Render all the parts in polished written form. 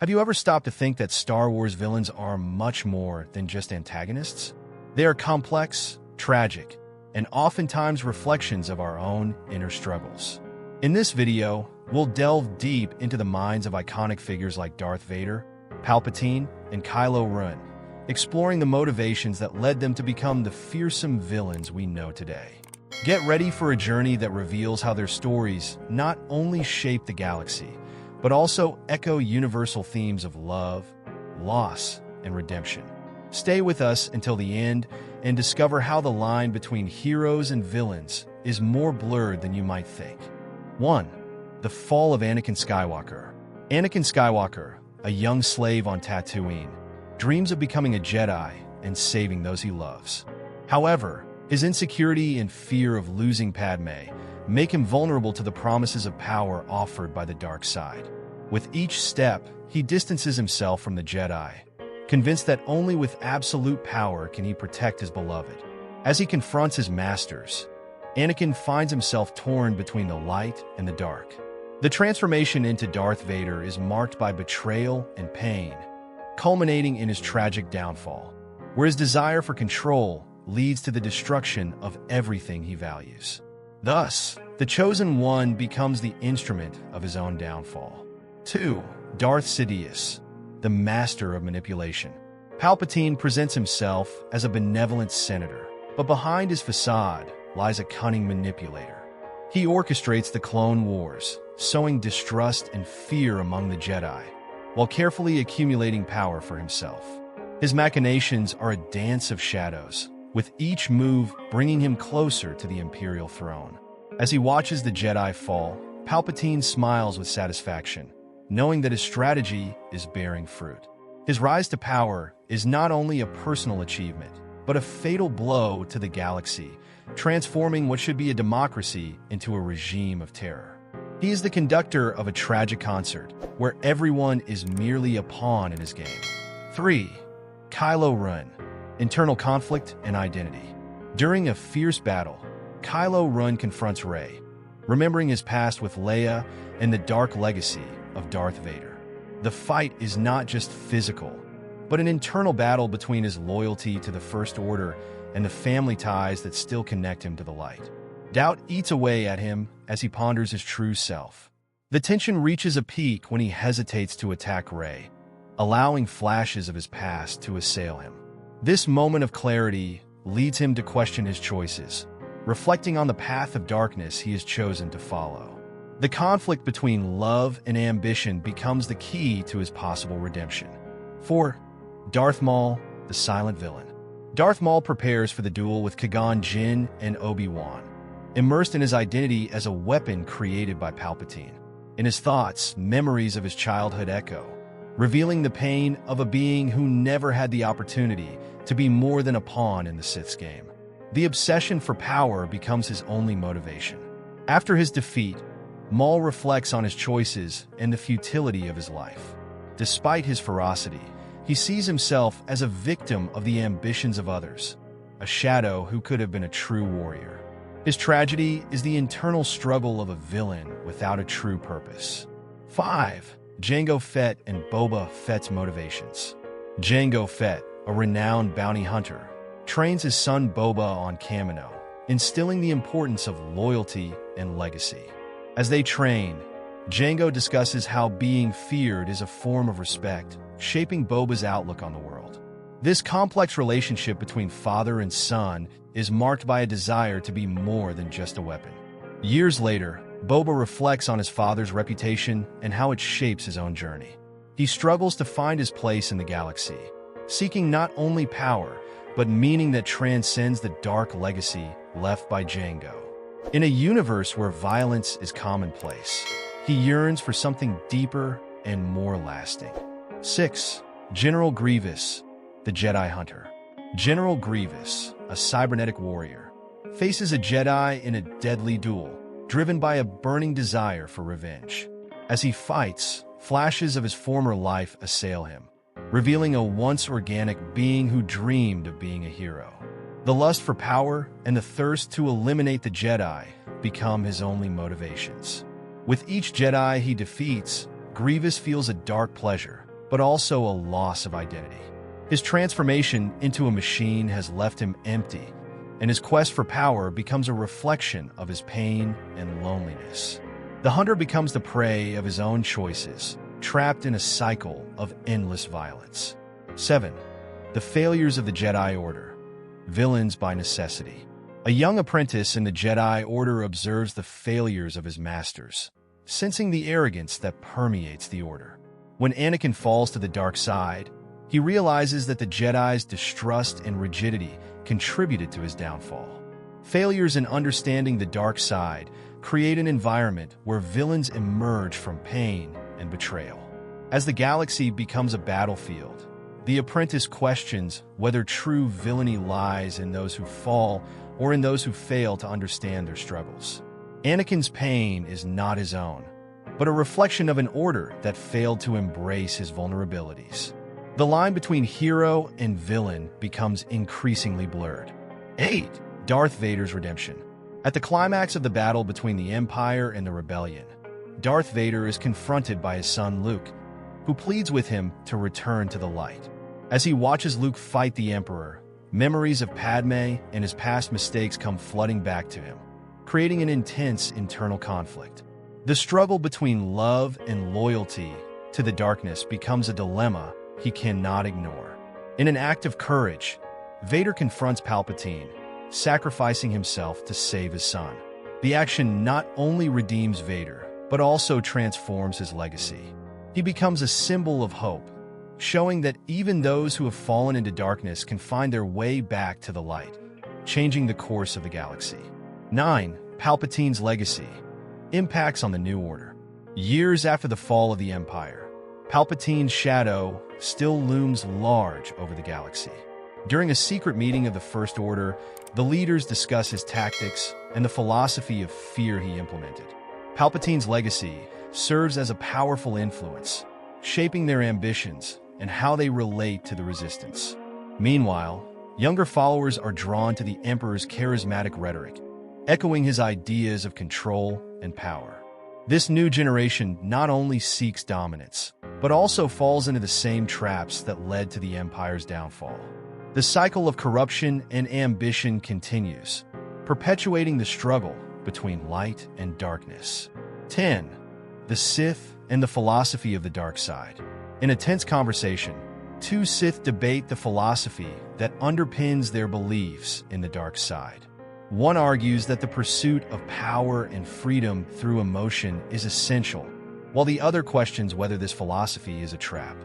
Have you ever stopped to think that Star Wars villains are much more than just antagonists? They are complex, tragic, and oftentimes reflections of our own inner struggles. In this video, we'll delve deep into the minds of iconic figures like Darth Vader, Palpatine, and Kylo Ren, exploring the motivations that led them to become the fearsome villains we know today. Get ready for a journey that reveals how their stories not only shape the galaxy, but also echo universal themes of love, loss, and redemption. Stay with us until the end and discover how the line between heroes and villains is more blurred than you might think. 1. The fall of Anakin Skywalker. Anakin Skywalker, a young slave on Tatooine, dreams of becoming a Jedi and saving those he loves. However, his insecurity and fear of losing Padme make him vulnerable to the promises of power offered by the dark side. With each step, he distances himself from the Jedi, convinced that only with absolute power can he protect his beloved. As he confronts his masters, Anakin finds himself torn between the light and the dark. The transformation into Darth Vader is marked by betrayal and pain, culminating in his tragic downfall, where his desire for control leads to the destruction of everything he values. Thus, the Chosen One becomes the instrument of his own downfall. 2. Darth Sidious, the master of manipulation. Palpatine presents himself as a benevolent senator, but behind his facade lies a cunning manipulator. He orchestrates the Clone Wars, sowing distrust and fear among the Jedi, while carefully accumulating power for himself. His machinations are a dance of shadows, with each move bringing him closer to the Imperial throne. As he watches the Jedi fall, Palpatine smiles with satisfaction, knowing that his strategy is bearing fruit. His rise to power is not only a personal achievement, but a fatal blow to the galaxy, transforming what should be a democracy into a regime of terror. He is the conductor of a tragic concert, where everyone is merely a pawn in his game. 3. Kylo Ren. Internal conflict and identity. During a fierce battle, Kylo Ren confronts Rey, remembering his past with Leia and the dark legacy of Darth Vader. The fight is not just physical, but an internal battle between his loyalty to the First Order and the family ties that still connect him to the light. Doubt eats away at him as he ponders his true self. The tension reaches a peak when he hesitates to attack Rey, allowing flashes of his past to assail him. This moment of clarity leads him to question his choices, reflecting on the path of darkness he has chosen to follow. The conflict between love and ambition becomes the key to his possible redemption. 4. Darth Maul, the silent villain. Darth Maul prepares for the duel with Qui-Gon Jinn and Obi-Wan, immersed in his identity as a weapon created by Palpatine. In his thoughts, memories of his childhood echo, revealing the pain of a being who never had the opportunity to be more than a pawn in the Sith's game. The obsession for power becomes his only motivation. After his defeat, Maul reflects on his choices and the futility of his life. Despite his ferocity, he sees himself as a victim of the ambitions of others, a shadow who could have been a true warrior. His tragedy is the internal struggle of a villain without a true purpose. 5. Jango Fett and Boba Fett's motivations. Jango Fett, a renowned bounty hunter, trains his son Boba on Kamino, instilling the importance of loyalty and legacy. As they train, Jango discusses how being feared is a form of respect, shaping Boba's outlook on the world. This complex relationship between father and son is marked by a desire to be more than just a weapon. Years later, Boba reflects on his father's reputation and how it shapes his own journey. He struggles to find his place in the galaxy, seeking not only power, but meaning that transcends the dark legacy left by Jango. In a universe where violence is commonplace, he yearns for something deeper and more lasting. 6. General Grievous, the Jedi Hunter. General Grievous, a cybernetic warrior, faces a Jedi in a deadly duel, driven by a burning desire for revenge. As he fights, flashes of his former life assail him, revealing a once organic being who dreamed of being a hero. The lust for power and the thirst to eliminate the Jedi become his only motivations. With each Jedi he defeats, Grievous feels a dark pleasure, but also a loss of identity. His transformation into a machine has left him empty, and his quest for power becomes a reflection of his pain and loneliness. The hunter becomes the prey of his own choices, trapped in a cycle of endless violence. 7. The failures of the Jedi Order. Villains by necessity. A young apprentice in the Jedi Order observes the failures of his masters, sensing the arrogance that permeates the Order. When Anakin falls to the dark side, he realizes that the Jedi's distrust and rigidity contributed to his downfall. Failures in understanding the dark side create an environment where villains emerge from pain and betrayal. As the galaxy becomes a battlefield, the apprentice questions whether true villainy lies in those who fall or in those who fail to understand their struggles. Anakin's pain is not his own, but a reflection of an order that failed to embrace his vulnerabilities. The line between hero and villain becomes increasingly blurred. 8. Darth Vader's redemption. At the climax of the battle between the Empire and the Rebellion, Darth Vader is confronted by his son Luke, who pleads with him to return to the light. As he watches Luke fight the Emperor, memories of Padme and his past mistakes come flooding back to him, creating an intense internal conflict. The struggle between love and loyalty to the darkness becomes a dilemma he cannot ignore. In an act of courage, Vader confronts Palpatine, sacrificing himself to save his son. The action not only redeems Vader, but also transforms his legacy. He becomes a symbol of hope, showing that even those who have fallen into darkness can find their way back to the light, changing the course of the galaxy. 9. Palpatine's legacy. Impacts on the New Order. Years after the fall of the Empire, Palpatine's shadow still looms large over the galaxy. During a secret meeting of the First Order, the leaders discuss his tactics and the philosophy of fear he implemented. Palpatine's legacy serves as a powerful influence, shaping their ambitions and how they relate to the Resistance. Meanwhile, younger followers are drawn to the Emperor's charismatic rhetoric, echoing his ideas of control and power. This new generation not only seeks dominance, but also falls into the same traps that led to the Empire's downfall. The cycle of corruption and ambition continues, perpetuating the struggle between light and darkness. 10. The Sith and the philosophy of the dark side. In a tense conversation, two Sith debate the philosophy that underpins their beliefs in the dark side. One argues that the pursuit of power and freedom through emotion is essential, while the other questions whether this philosophy is a trap.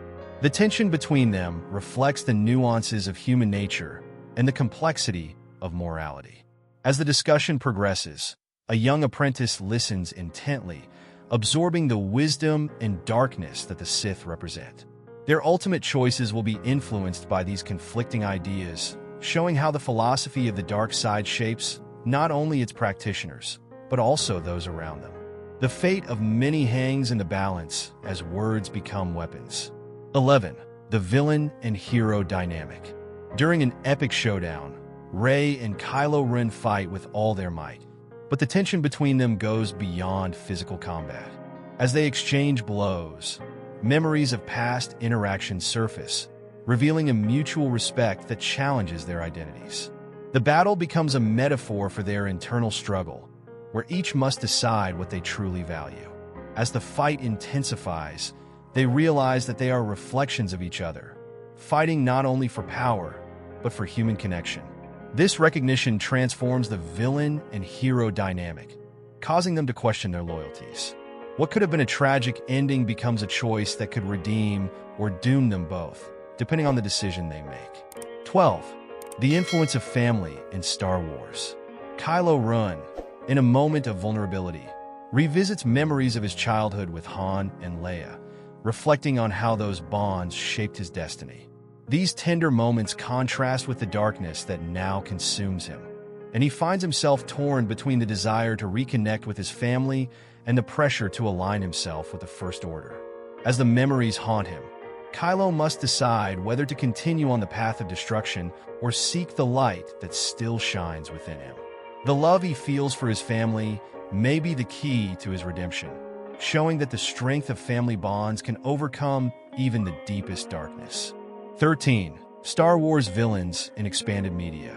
The tension between them reflects the nuances of human nature and the complexity of morality. As the discussion progresses, a young apprentice listens intently, absorbing the wisdom and darkness that the Sith represent. Their ultimate choices will be influenced by these conflicting ideas, showing how the philosophy of the dark side shapes not only its practitioners, but also those around them. The fate of many hangs in the balance as words become weapons. 11. The villain and hero dynamic. During an epic showdown, Rey and Kylo Ren fight with all their might, but the tension between them goes beyond physical combat. As they exchange blows, memories of past interactions surface, revealing a mutual respect that challenges their identities. The battle becomes a metaphor for their internal struggle, where each must decide what they truly value. As the fight intensifies, they realize that they are reflections of each other, fighting not only for power, but for human connection. This recognition transforms the villain and hero dynamic, causing them to question their loyalties. What could have been a tragic ending becomes a choice that could redeem or doom them both, depending on the decision they make. 12. The influence of family in Star Wars. Kylo Ren, in a moment of vulnerability, revisits memories of his childhood with Han and Leia, reflecting on how those bonds shaped his destiny. These tender moments contrast with the darkness that now consumes him, and he finds himself torn between the desire to reconnect with his family and the pressure to align himself with the First Order. As the memories haunt him, Kylo must decide whether to continue on the path of destruction or seek the light that still shines within him. The love he feels for his family may be the key to his redemption, showing that the strength of family bonds can overcome even the deepest darkness. 13. Star Wars villains in expanded media.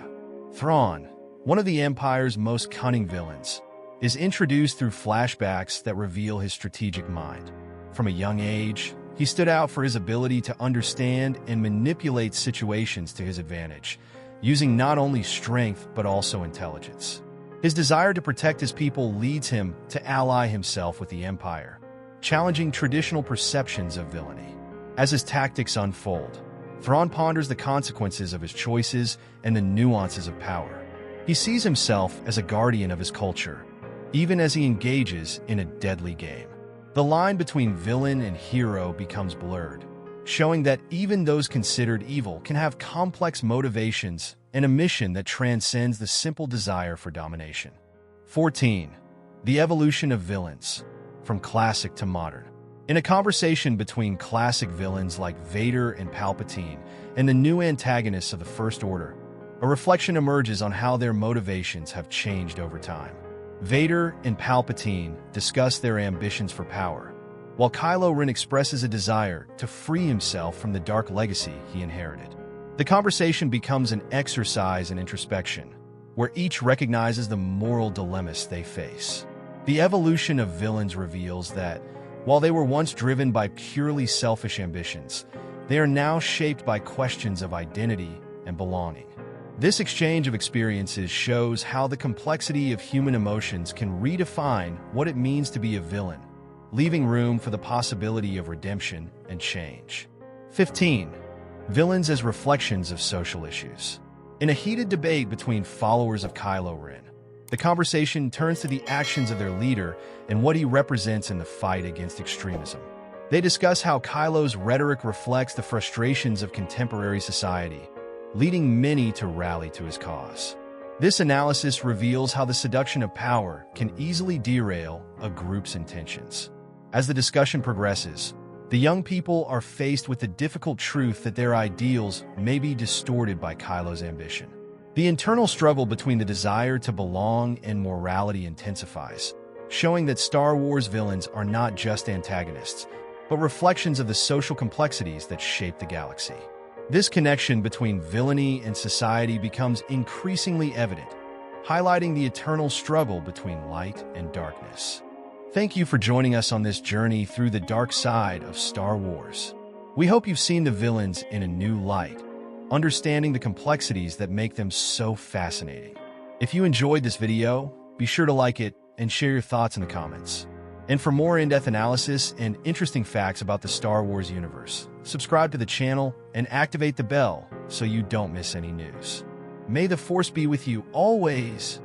Thrawn, one of the Empire's most cunning villains, is introduced through flashbacks that reveal his strategic mind. From a young age, he stood out for his ability to understand and manipulate situations to his advantage, using not only strength but also intelligence. His desire to protect his people leads him to ally himself with the Empire, challenging traditional perceptions of villainy. As his tactics unfold, Thrawn ponders the consequences of his choices and the nuances of power. He sees himself as a guardian of his culture, even as he engages in a deadly game. The line between villain and hero becomes blurred, showing that even those considered evil can have complex motivations and a mission that transcends the simple desire for domination. 14. The evolution of villains, from classic to modern. In a conversation between classic villains like Vader and Palpatine and the new antagonists of the First Order, a reflection emerges on how their motivations have changed over time. Vader and Palpatine discuss their ambitions for power, while Kylo Ren expresses a desire to free himself from the dark legacy he inherited. The conversation becomes an exercise in introspection, where each recognizes the moral dilemmas they face. The evolution of villains reveals that, while they were once driven by purely selfish ambitions, they are now shaped by questions of identity and belonging. This exchange of experiences shows how the complexity of human emotions can redefine what it means to be a villain, leaving room for the possibility of redemption and change. 15. Villains as reflections of social issues. In a heated debate between followers of Kylo Ren, the conversation turns to the actions of their leader and what he represents in the fight against extremism. They discuss how Kylo's rhetoric reflects the frustrations of contemporary society, leading many to rally to his cause. This analysis reveals how the seduction of power can easily derail a group's intentions. As the discussion progresses, the young people are faced with the difficult truth that their ideals may be distorted by Kylo's ambition. The internal struggle between the desire to belong and morality intensifies, showing that Star Wars villains are not just antagonists, but reflections of the social complexities that shape the galaxy. This connection between villainy and society becomes increasingly evident, highlighting the eternal struggle between light and darkness. Thank you for joining us on this journey through the dark side of Star Wars. We hope you've seen the villains in a new light, understanding the complexities that make them so fascinating. If you enjoyed this video, be sure to like it and share your thoughts in the comments. And for more in-depth analysis and interesting facts about the Star Wars universe, subscribe to the channel and activate the bell so you don't miss any news. May the Force be with you always.